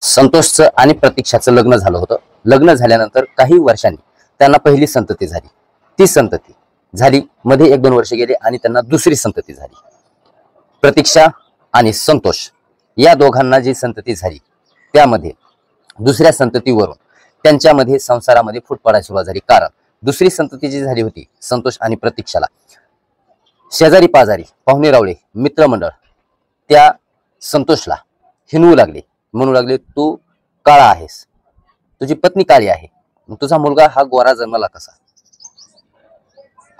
संतोषचं आणि प्रतीक्षाचं लग्न झालं होतं. लग्न झाल्यानंतर काही वर्षांनी त्यांना पहिली संतती झाली. ती संतती झाली, मध्ये 1-2 वर्ष गेले आणि त्यांना दुसरी संतती झाली. प्रतीक्षा आणि संतोष या दोघांना जी संतती झाली त्यामध्ये दुसऱ्या संततीवरून त्यांच्यामध्ये संसारामध्ये फूट पडायला सुरुवात झाली. कारण दुसरी संतती जी झाली होती संतोष आणि प्रतीक्षाला, शेजारी पाजारी पाहुणे रावळे मित्रमंडळ त्या संतोषला हिणवू लागले, म्हणू लागले तू काळा आहेस, तुझी पत्नी काळी आहे, तुझा मुलगा हा गोरा जन्मला कसा,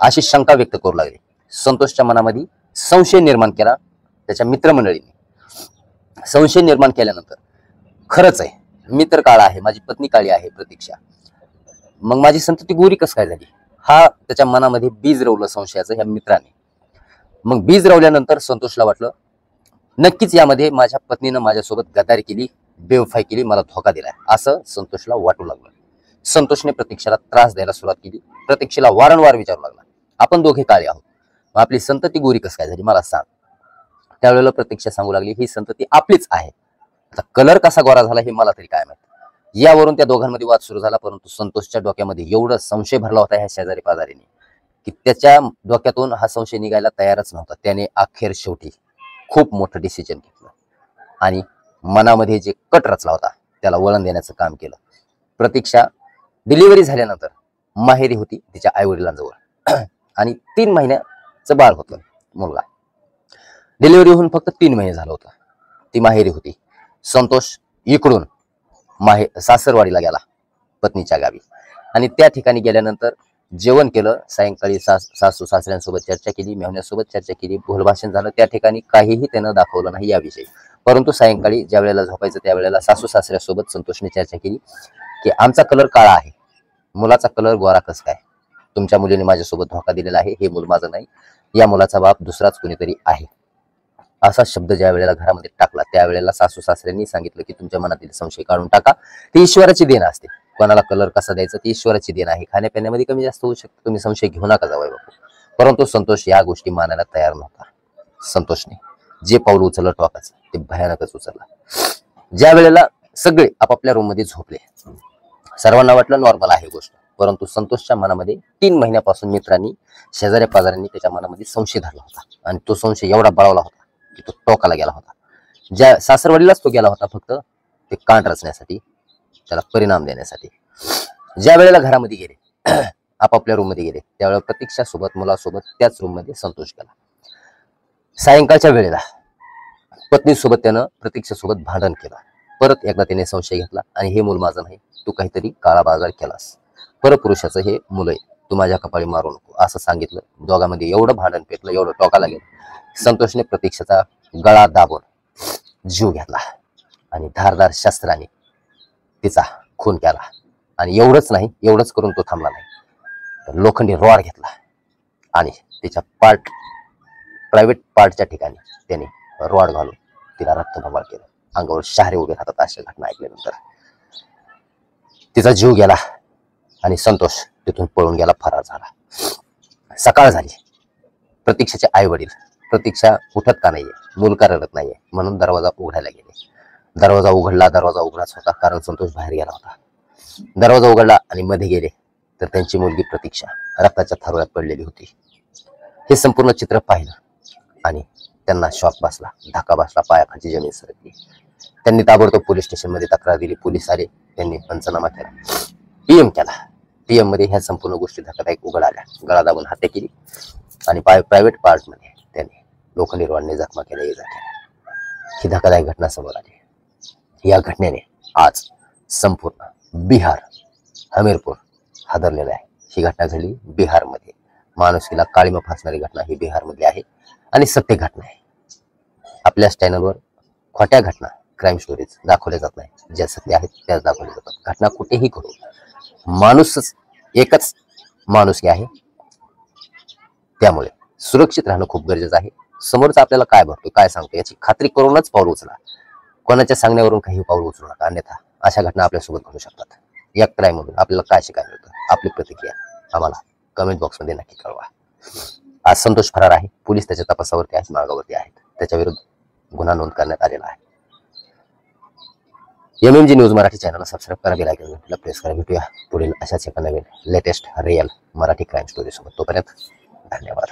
अशी शंका व्यक्त करू लागले. संतोषच्या मनामध्ये संशय निर्माण केला. त्याच्या मित्रमंडळीने संशय निर्माण केल्यानंतर खरंच आहे, मी तर काळा आहे, माझी पत्नी काळी आहे प्रतीक्षा, मग माझी संतती गोरी कस काय झाली, हा त्याच्या मनामध्ये बीज रोवलं संशयाचं ह्या मित्राने. मग बीज रोवल्यानंतर संतोषला वाटलं नक्कीच यामध्ये माझ्या पत्नीनं माझ्यासोबत गद्दारी केली, बेवफाई केली, मला धोका दिलाय असं संतोषला वाटू लागलं. संतोषने प्रतीक्षाला त्रास द्यायला सुरुवात केली. प्रतीक्षेला वारंवार विचारू लागला आपण दोघे काळे आहोत, मग आपली संतती गोरी कस काय झाली मला सांग. त्यावेळेला प्रतीक्षा सांगू लागली ही संतती आपलीच आहे, आता कलर कसा गोरा झाला हे मला तरी काय माहित. यावरून त्या दोघांमध्ये वाद सुरू झाला. परंतु संतोषच्या डोक्यामध्ये एवढं संशय भरला होता ह्या शेजारी पाजारीने की त्याच्या डोक्यातून हा संशय निघायला तयारच नव्हता. त्याने अखेर शेवटी खूप मोठं डिसिजन घेतलं आणि मनामध्ये जे कट रचला होता त्याला वळण देण्याचं काम केलं. प्रतीक्षा डिलिव्हरी झाल्यानंतर माहेरी होती तिच्या आई वडिलांजवळ आणि 3 महिन्याचं बाळ होतं मुलगा. डिलिव्हरी होऊन फक्त 3 महिने झालं होतं, ती माहेरी होती. संतोष इकडून सासरवाडीला गेला पत्नीच्या गावी आणि त्या ठिकाणी गेल्यानंतर जेवण केलं. सायंकाळी सासू सासऱ्यांसोबत चर्चा केली, मेहण्यासोबत चर्चा केली, बोलभाषण झालं. त्या ठिकाणी काहीही त्यानं दाखवलं नाही याविषयी. परंतु सायंकाळी ज्या वेळेला झोपायचं त्यावेळेला सासू सासऱ्यासोबत संतोषने चर्चा केली की आमचा कलर काळा आहे, मुलाचा कलर गोरा कस काय, तुमच्या मुलीने माझ्यासोबत धोका दिलेला आहे, हे मूल माझं नाही, या मुलाचा बाप दुसराच कोणीतरी आहे, असा शब्द ज्या वेळेला घरामध्ये टाकला त्यावेळेला सासू सासऱ्यांनी सांगितलं की तुमच्या मनातील संशय काढून टाका, ती ईश्वराची देण असते, कोणाला कलर कसा द्यायचा ती ईश्वराची देण आहे, खाण्यापिण्यामध्ये कमी जास्त होऊ शकते, तुम्ही संशय घेऊ नका जावई बापू. परंतु संतोष या गोष्टी मानायला तयार नव्हता. संतोषने जे पाऊल उचललं टोकाचं ते भयानकच उचललं. ज्या वेळेला सगळे आपापल्या रूम मध्ये झोपले, सर्वांना वाटलं नॉर्मल आहे गोष्ट, परंतु संतोषच्या मनामध्ये 3 महिन्यापासून मित्रांनी शेजाऱ्या पाजाऱ्यांनी त्याच्या मनामध्ये संशय धरला होता आणि तो संशय एवढा बळावला होता की तो टोकाला गेला होता. ज्या सासरवाडीलाच तो गेला होता फक्त ते कांड रचण्यासाठी, त्याला परिणाम देण्यासाठी. ज्या वेळेला घरामध्ये गेले आपापल्या रूम मध्ये गेले त्यावेळेला प्रतीक्षासोबत मुलासोबत त्याच रूम मध्ये संतोष गेला. सायंकाळच्या वेळेला पत्नीसोबत त्यानं प्रतीक्षासोबत भांडण केलं. परत एकदा त्याने संशय घेतला आणि हे मूल माझं नाही, तू काहीतरी काळा बाजार केलास, परपुरुषाचं हे मुलं आहे, तू माझ्या कपाळी मारू नको असं सांगितलं. दोघांमध्ये एवढं भांडण पेटलं, एवढं टोकाला गेलं. संतोषने प्रतीक्षाचा गळा दाबून जीव घेतला आणि धारदार शस्त्राने तिचा खून केला. आणि एवढंच करून तो थांबला नाही, तर लोखंडी रॉड घेतला आणि तिच्या प्रायव्हेट पार्टच्या ठिकाणी त्याने रॉड घालून तिला रक्तबंबाळ केलं. अंगावर शहारे उभे राहतात अशा घटना ऐकल्यानंतर. तिचा जीव गेला आणि संतोष तिथून पळून गेला, फरार झाला. सकाळ झाली. प्रतीक्षाचे आई वडील प्रतीक्षा उठत का नाहीये, मूल का रडत नाहीये म्हणून दरवाजा उघडायला गेले. दरवाजा उघडला, दरवाजा उघडाच होता कारण संतोष बाहेर गेला होता. दरवाजा उघडला आणि मध्ये गेले तर त्यांची मुलगी प्रतीक्षा रक्ताच्या थारोळ्यात पडलेली होती. हे संपूर्ण चित्र पाहिलं आणि त्यांना शॉक बसला, धक्का बसला, पायाखालची जमीन सरकली. त्यांनी ताबडतोब पोलीस स्टेशन मध्ये तक्रार दिली. पोलीस आले, त्यांनी पंचनामा केला, पीएम केला. पीएम मध्ये ह्या संपूर्ण गोष्टी धक्कादायक उघड आल्या. गळा दाबून हत्या केली आणि प्रायव्हेट पार्ट मध्ये त्यांनी लोखंडी रॉडने जखमा केल्या, इजा केल्या. ही धक्कादायक घटना समोर आली. या घटनेने आज संपूर्ण बिहार, हमीरपूर हादरलेलं आहे. ही घटना घडली बिहारमध्ये. माणुसकीला काळीमा फासणारी घटना ही बिहारमधली आहे आणि सत्य घटना आहे. आपल्या चॅनलवर खोट्या घटना, क्राईम स्टोरीज दाखवल्या जात नाही, ज्या सत्य आहेत त्याच दाखवल्या जातात. घटना कुठेही घडू, माणूसच एकच माणुसकी आहे, त्यामुळे सुरक्षित राहणं खूप गरजेचं आहे. समोरचा आपल्याला काय बघतो, काय सांगतो याची खात्री करूनच पाऊल उचला. कोणाच्या सांगण्यावरून काही पाऊल उचलू नका, अन्यथा अशा घटना आपल्यासोबत घडू शकतात. या क्राईम मधून आपल्याला काय शिकायला मिळतं, आपली प्रतिक्रिया आम्हाला कमेंट बॉक्समध्ये नक्की कळवा. आज संतोष फरार आहे. पोलीस त्याच्या तपासावरती आहेत, मार्गावरती आहेत. त्याच्या विरुद्ध गुन्हा नोंद करण्यात आलेला आहे. MMG न्यूज मराठी चॅनलला सबस्क्राईब करा, बेल आयकॉन घंटीला प्रेस करा. भेटूया पुढील अशाच एका नवीन latest real Marathi crime story सोबत. तोपर्यंत धन्यवाद.